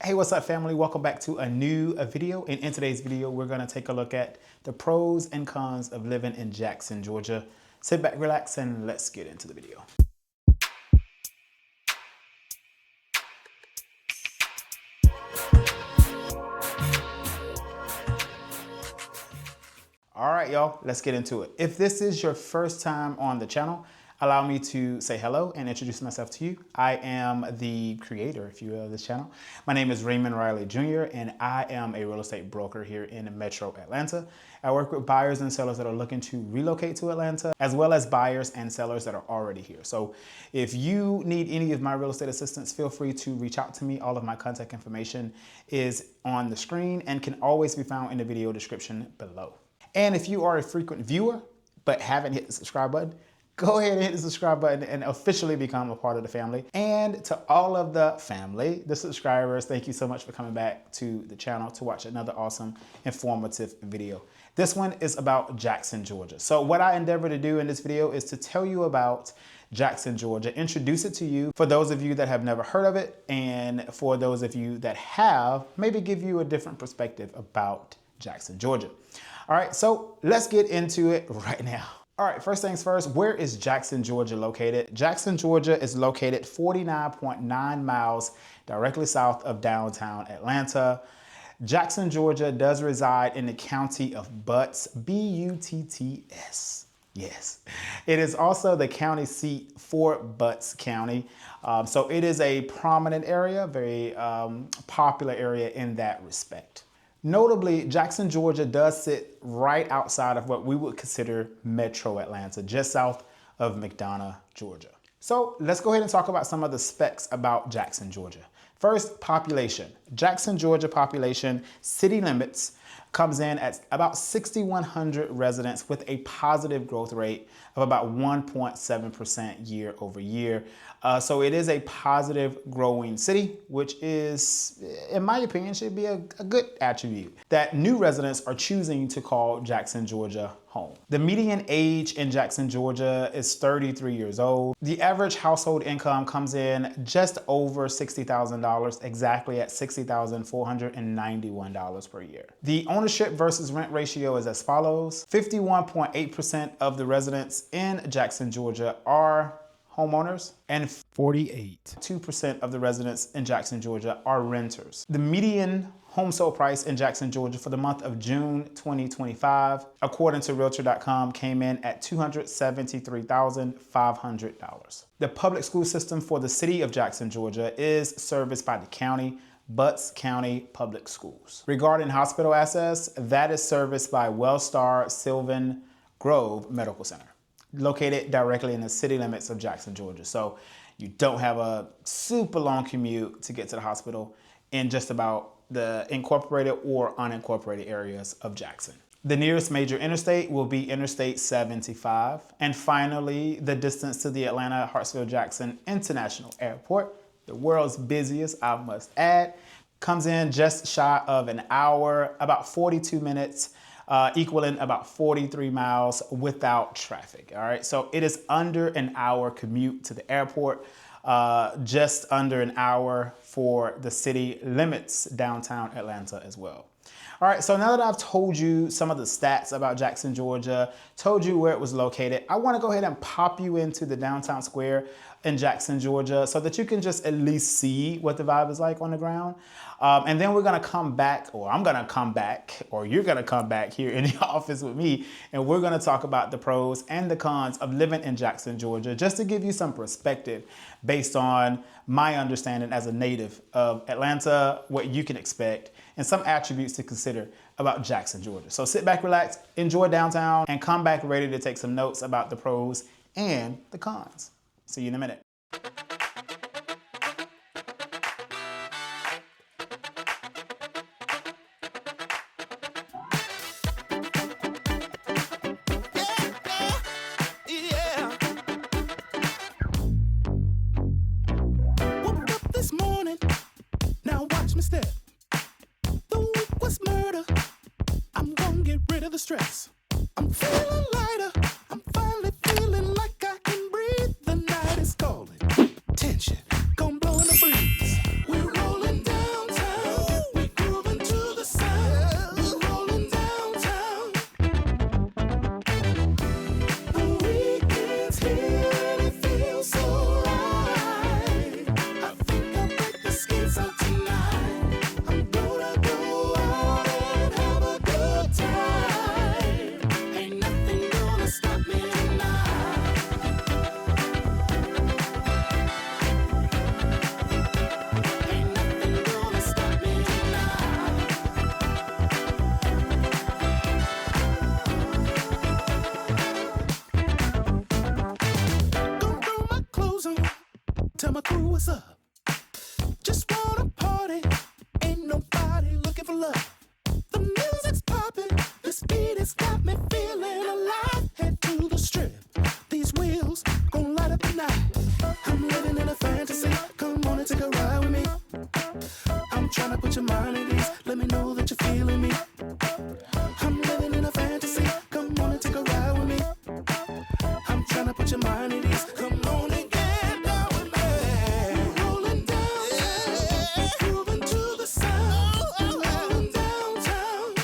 Hey, what's up, family? Welcome back to a new video. And in today's video, we're going to take a look at the pros and cons of living in Jackson, Georgia. Sit back, relax, and let's get into the video. All right, y'all, let's get into it. If this is your first time on the channel, allow me to say hello and introduce myself to you. I am the creator, if you will, of this channel. My name is Raymond Riley Jr., and I am a real estate broker here in Metro Atlanta. I work with buyers and sellers that are looking to relocate to Atlanta, as well as buyers and sellers that are already here. So if you need any of my real estate assistance, feel free to reach out to me. All of my contact information is on the screen and can always be found in the video description below. And if you are a frequent viewer but haven't hit the subscribe button, go ahead and hit the subscribe button and officially become a part of the family. And to all of the family, the subscribers, thank you so much for coming back to the channel to watch another awesome, informative video. This one is about Jackson, Georgia. So what I endeavor to do in this video is to tell you about Jackson, Georgia, introduce it to you for those of you that have never heard of it, and for those of you that have, maybe give you a different perspective about Jackson, Georgia. All right, so let's get into it right now. All right, first things first, where is Jackson, Georgia located? Jackson, Georgia is located 49.9 miles directly south of downtown Atlanta. Jackson, Georgia does reside in the county of Butts, B-U-T-T-S. Yes, it is also the county seat for Butts County. So it is a prominent area, very popular area in that respect. Notably, Jackson, Georgia does sit right outside of what we would consider Metro Atlanta, just south of McDonough, Georgia. So let's go ahead and talk about some of the specs about Jackson, Georgia. First, population. Jackson, Georgia population, city limits, comes in at about 6,100 residents with a positive growth rate of about 1.7% year over year. So it is a positive growing city, which is, in my opinion, should be a good attribute that new residents are choosing to call Jackson, Georgia home. The median age in Jackson, Georgia is 33 years old. The average household income comes in just over $60,000, exactly at $60,491 per year. The ownership versus rent ratio is as follows. 51.8% of the residents in Jackson, Georgia are homeowners, and 48.2% of the residents in Jackson, Georgia are renters. The median home sale price in Jackson, Georgia for the month of June 2025, according to Realtor.com, came in at $273,500. The public school system for the city of Jackson, Georgia is serviced by the county, Butts County Public Schools. Regarding hospital access, that is serviced by Wellstar Sylvan Grove Medical Center, located directly in the city limits of Jackson, Georgia. So you don't have a super long commute to get to the hospital in just about the incorporated or unincorporated areas of Jackson. The nearest major interstate will be Interstate 75. And finally, the distance to the Atlanta Hartsfield-Jackson International Airport, the world's busiest, I must add, comes in just shy of an hour, about 42 minutes, equaling about 43 miles without traffic. All right, so it is under an hour commute to the airport, just under an hour for the city limits downtown Atlanta as well. All right, so now that I've told you some of the stats about Jackson, Georgia, told you where it was located, I want to go ahead and pop you into the downtown square in Jackson, Georgia, so that you can just at least see what the vibe is like on the ground. And then we're gonna come back, or I'm gonna come back, or you're gonna come back here in the office with me, and we're gonna talk about the pros and the cons of living in Jackson, Georgia, just to give you some perspective based on my understanding as a native of Atlanta, what you can expect, and some attributes to consider about Jackson, Georgia. So sit back, relax, enjoy downtown, and come back ready to take some notes about the pros and the cons. See you in a minute. Woke up this morning, now watch me step. The week was murder, I'm gonna get rid of the stress. I'm feeling lighter, I'm finally feeling like I can breathe. The night is calling, tension, gonna blow in the breeze. We're rolling downtown. what's up. Just wanna party, ain't nobody looking for love. The music's popping, this beat has got me feeling alive. Head to the strip, these wheels gon' light up the night. I'm living in a fantasy, come on and take a ride with me. I'm tryna put your mind at ease, let me know that you're feeling me. I'm living in a fantasy, come on and take a ride with me. I'm tryna put your mind at ease, come on and get down with me. We're rolling downtown, grooving to the sound. We're rolling downtown.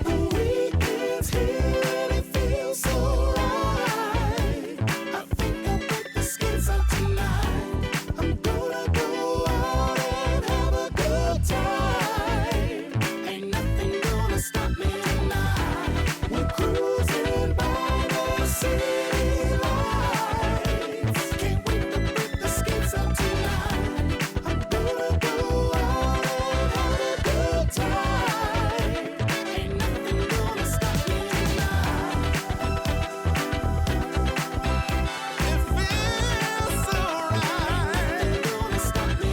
The weekend's here and it feels so right. I think I'll put the skates out tonight. I'm gonna go out and have a good time. Ain't nothing gonna stop me tonight. We're cruising by the city lights. Can't wait to put the skates out tonight. I'm gonna go out and have a good time. Ain't nothing gonna stop me tonight. It feels so right. Ain't nothing gonna stop me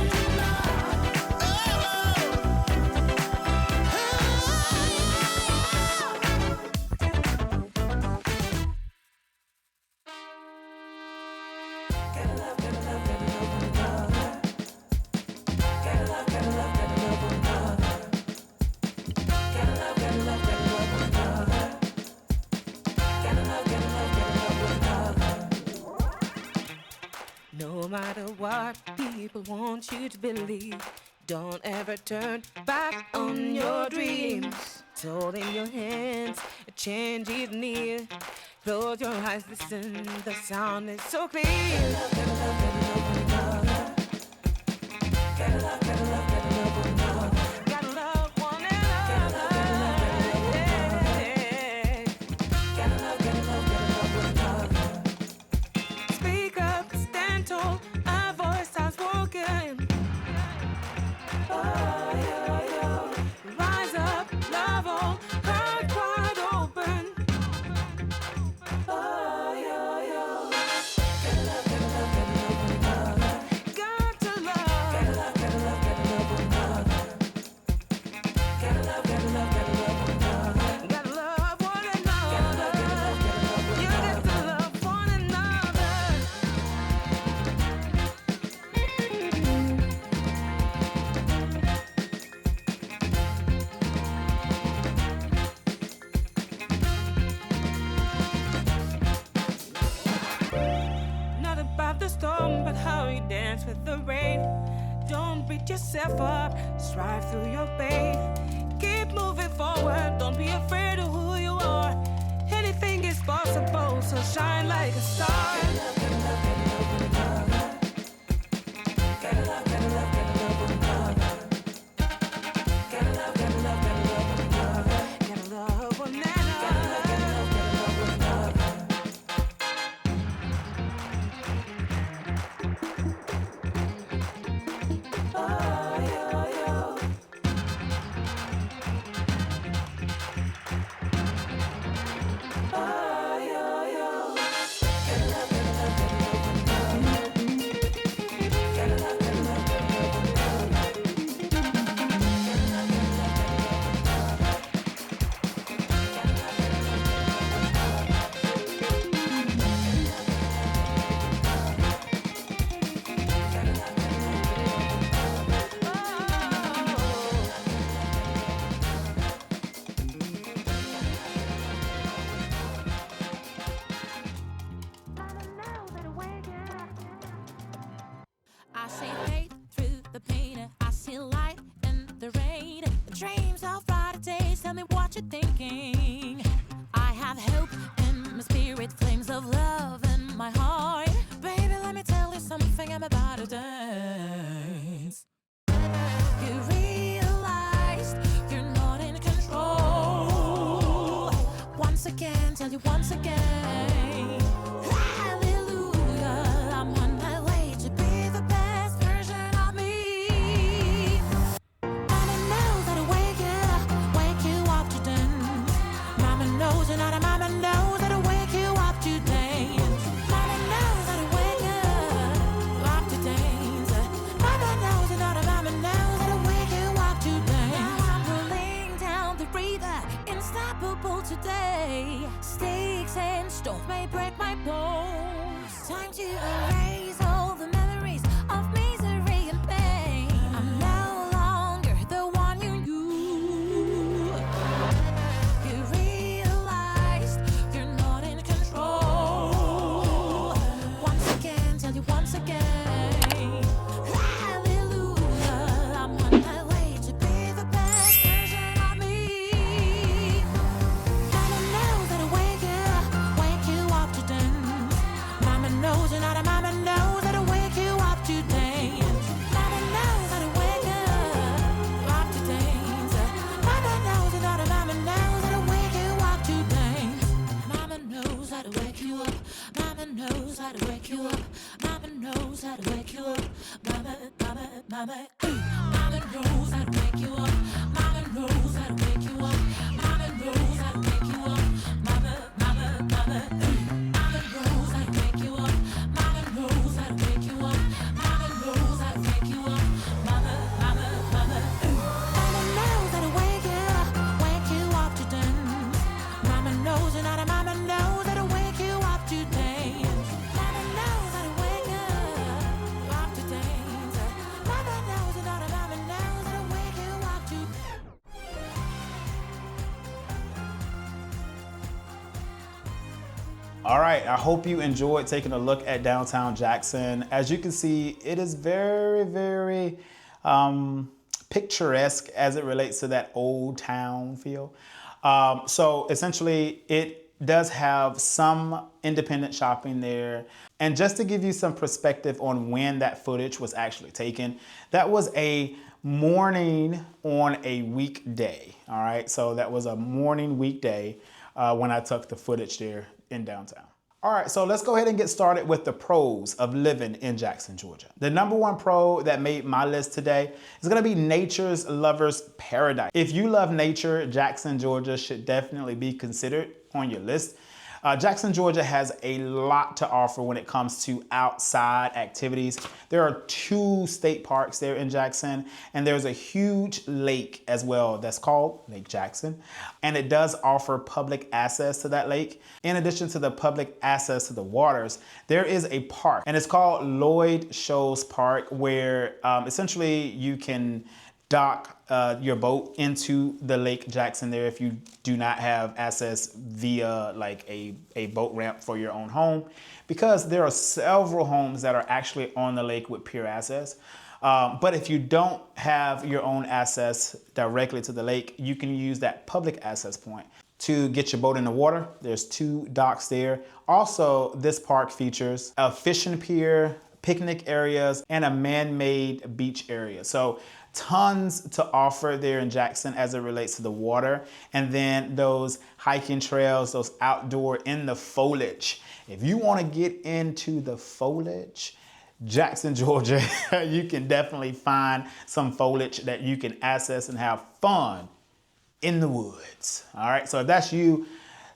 No matter what people want you to believe, don't ever turn back on your dreams. It's all in your hands, a change is near. Close your eyes, listen, the sound is so clear. Gotta love one another. Speak up, stand tall, our voice sounds broken. Rise up, love all, heart wide open. Got to love. Gotta love one another. You got to love one another. Not about the storm, but how you dance with the rain. Don't beat yourself up, strive through your pain. Keep moving forward, don't be afraid of who you are. Anything is possible, so shine like a star. Gotta love one another. I see hate through the pain. I see light in the rain. Dreams of brighter days. Tell me what you're thinking. I have hope in my spirit, flames of love in my heart. Baby, let me tell you something. I'm about to dance. You realized you're not in control. Once again, tell you once again. Hallelujah, I'm on my way to be the best version of me. Mama knows how to wake you up to dance. Mama knows and mama knows how to wake you up to dance. Mama knows how to wake up mama, mama knows how to wake you up. Mama knows how to wake you up. Mama knows how to wake you up. Mama, mama, mama, mama knows how to wake you up. Mama knows how to wake you up. Mama knows how to wake you up. Mama, mama, mama, mama knows how to wake you up to dance. Mama knows and not a mama knows how to wake you up to dance. Mama knows how to wake up to dance. Mama knows and not a mama knows how to wake you up to dance. All right, I hope you enjoyed taking a look at downtown Jackson. As you can see, it is very, very picturesque as it relates to that old town feel. So essentially, it does have some independent shopping there. And just to give you some perspective on when that footage was actually taken, that was a morning on a weekday. All right, so that was a morning weekday when I took the footage there in downtown. All right, so let's go ahead and get started with the pros of living in Jackson, Georgia. The number one pro that made my list today is gonna be nature's lover's paradise. If you love nature, Jackson, Georgia should definitely be considered on your list. Jackson, Georgia has a lot to offer when it comes to outside activities. There are 2 state parks there in Jackson, and there's a huge lake as well that's called Lake Jackson. And it does offer public access to that lake. In addition to the public access to the waters, there is a park, and it's called Lloyd Shoals Park, where essentially you can dock your boat into the Lake Jackson there if you do not have access via like a boat ramp for your own home, because there are several homes that are actually on the lake with pier access. But if you don't have your own access directly to the lake, you can use that public access point to get your boat in the water. There's 2 docks there. Also, this park features a fishing pier, picnic areas, and a man-made beach area. So tons to offer there in Jackson as it relates to the water. And then those hiking trails, those outdoor in the foliage. If you want to get into the foliage, Jackson, Georgia, you can definitely find some foliage that you can access and have fun in the woods. All right, so if that's you,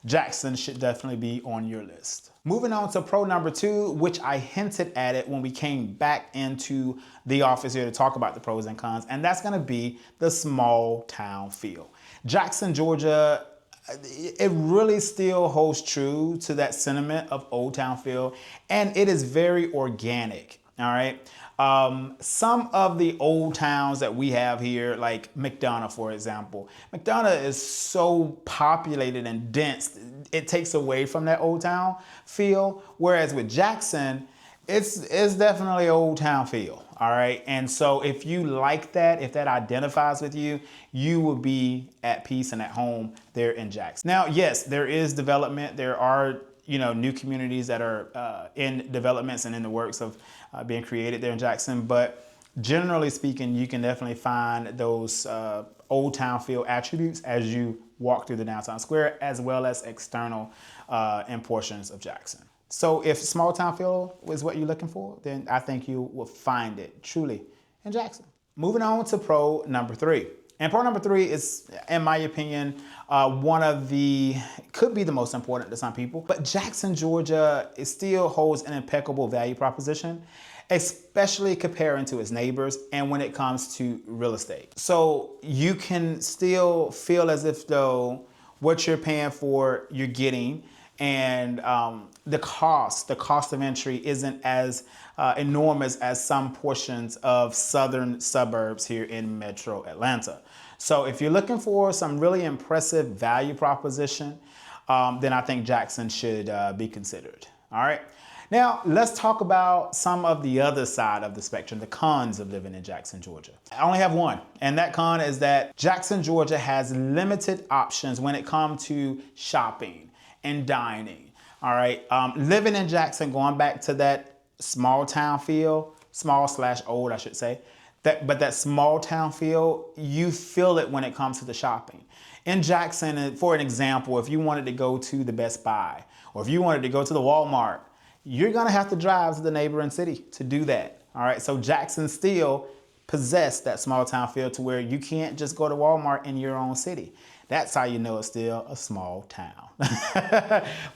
Jackson should definitely be on your list. Moving on to pro number 2, which I hinted at it when we came back into the office here to talk about the pros and cons, and that's gonna be the small town feel. Jackson, Georgia, it really still holds true to that sentiment of old town feel, and it is very organic, all right? Some of the old towns that we have here, like McDonough, for example. McDonough is so populated and dense, it takes away from that old town feel. Whereas with Jackson, it's definitely old town feel, all right? And so if you like that, if that identifies with you, you will be at peace and at home there in Jackson. Now, yes, there is development. There are new communities that are in developments and in the works of being created there in Jackson. But generally speaking, you can definitely find those old town feel attributes as you walk through the downtown square, as well as external in portions of Jackson. So if small town feel is what you're looking for, then I think you will find it truly in Jackson. Moving on to pro number 3. And pro number 3 is, in my opinion, one of could be the most important to some people. But Jackson, Georgia, it still holds an impeccable value proposition, especially comparing to its neighbors and when it comes to real estate. So you can still feel as if though what you're paying for, you're getting, and the cost of entry isn't as enormous as some portions of southern suburbs here in Metro Atlanta. So if you're looking for some really impressive value proposition, then I think Jackson should be considered. All right. Now, let's talk about some of the other side of the spectrum, the cons of living in Jackson, Georgia. I only have one, and that con is that Jackson, Georgia has limited options when it comes to shopping and dining. All right. Living in Jackson, going back to that small town feel, small/old, I should say, but that small town feel, you feel it when it comes to the shopping. In Jackson, for an example, if you wanted to go to the Best Buy, or if you wanted to go to the Walmart, you're gonna have to drive to the neighboring city to do that. All right, so Jackson still possess that small town feel to where you can't just go to Walmart in your own city. That's how you know it's still a small town.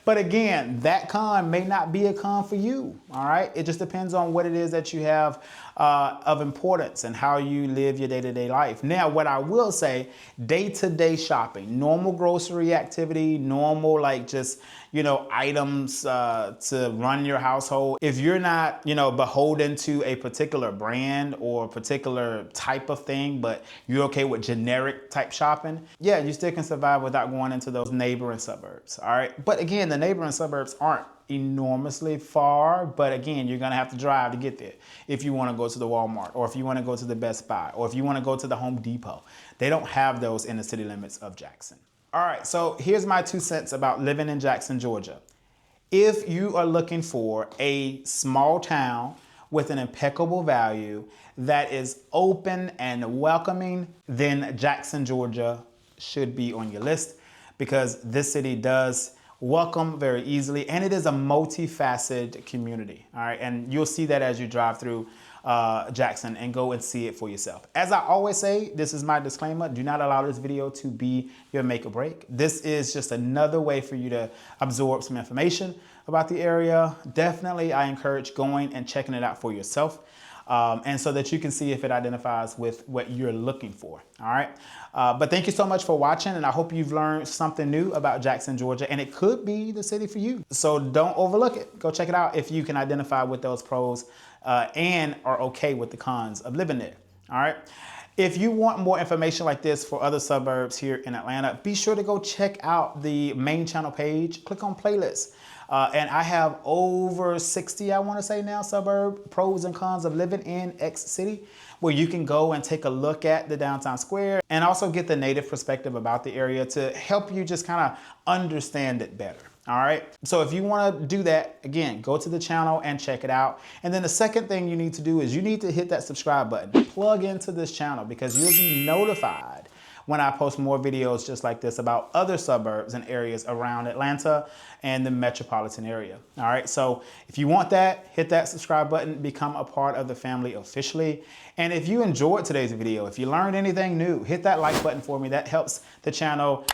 But again, that con may not be a con for you, all right? It just depends on what it is that you have of importance and how you live your day-to-day life. Now, what I will say, day-to-day shopping, normal grocery activity, normal like just, you know, items to run your household. If you're not, you know, beholden to a particular brand or a particular type of thing, but you're okay with generic type shopping, yeah, you still can survive without going into those neighboring suburbs, all right? But again, the neighboring suburbs aren't enormously far, but again, you're gonna have to drive to get there if you wanna go to the Walmart, or if you wanna go to the Best Buy, or if you wanna go to the Home Depot. They don't have those in the city limits of Jackson. All right, so here's my 2 cents about living in Jackson, Georgia. If you are looking for a small town with an impeccable value that is open and welcoming, then Jackson, Georgia should be on your list, because this city does welcome very easily, and it is a multifaceted community, all right? And you'll see that as you drive through Jackson and go and see it for yourself. As I always say, this is my disclaimer: do not allow this video to be your make or break. This is just another way for you to absorb some information about the area. Definitely, I encourage going and checking it out for yourself. And so that you can see if it identifies with what you're looking for, all right? But thank you so much for watching, and I hope you've learned something new about Jackson, Georgia, and it could be the city for you. So don't overlook it. Go check it out if you can identify with those pros and are okay with the cons of living there, all right? If you want more information like this for other suburbs here in Atlanta, be sure to go check out the main channel page. Click on playlists. And I have over 60, I want to say now, suburb pros and cons of living in X city, where you can go and take a look at the downtown square and also get the native perspective about the area to help you just kind of understand it better. All right. So if you want to do that, again, go to the channel and check it out. And then the second thing you need to do is you need to hit that subscribe button, plug into this channel, because you'll be notified when I post more videos just like this about other suburbs and areas around Atlanta and the metropolitan area. All right, so if you want that, hit that subscribe button, become a part of the family officially. And if you enjoyed today's video, if you learned anything new, hit that like button for me. That helps the channel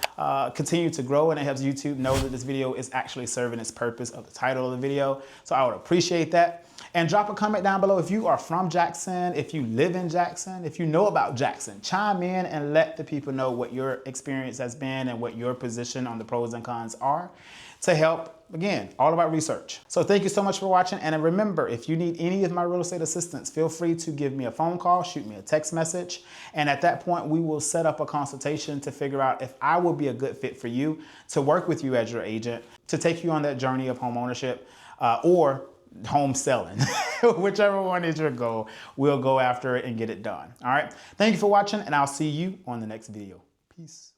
continue to grow, and it helps YouTube know that this video is actually serving its purpose of the title of the video. So I would appreciate that. And drop a comment down below if you are from Jackson, if you live in Jackson, if you know about Jackson. Chime in and let the people know what your experience has been and what your position on the pros and cons are to help, again, all about research. So thank you so much for watching. And remember, if you need any of my real estate assistance, feel free to give me a phone call, shoot me a text message. And at that point, we will set up a consultation to figure out if I will be a good fit for you, to work with you as your agent, to take you on that journey of home ownership or home selling. Whichever one is your goal, we'll go after it and get it done. All right. Thank you for watching, and I'll see you on the next video. Peace.